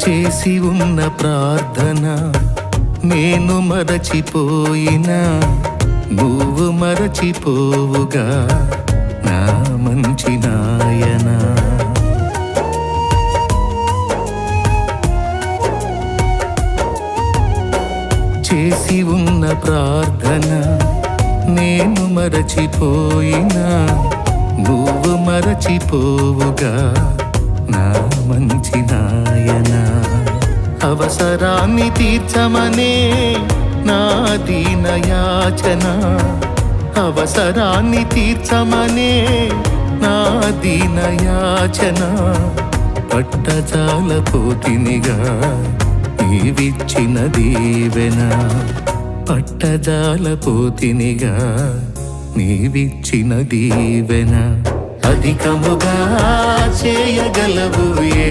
చేసి ఉన్న ప్రార్థన నేను మరచిపోయినా నువ్వు మరచిపోవుగా నా మంచి నాయనా. చేసి ఉన్న ప్రార్థన నేను మరచిపోయినా నువ్వు మరచిపోవుగా నా మంచి నాయనా. అవసరాన్ని తీర్చమనే నా దీన యాచన, అవసరాన్ని తీర్చమనే నా దీన యాచన. పట్టజాలపోతినిగా నీవిచ్చిన దీవెన, పట్టజాలపోతినిగా నీవిచ్చిన దీవెన. అధికముగా చేయగలవు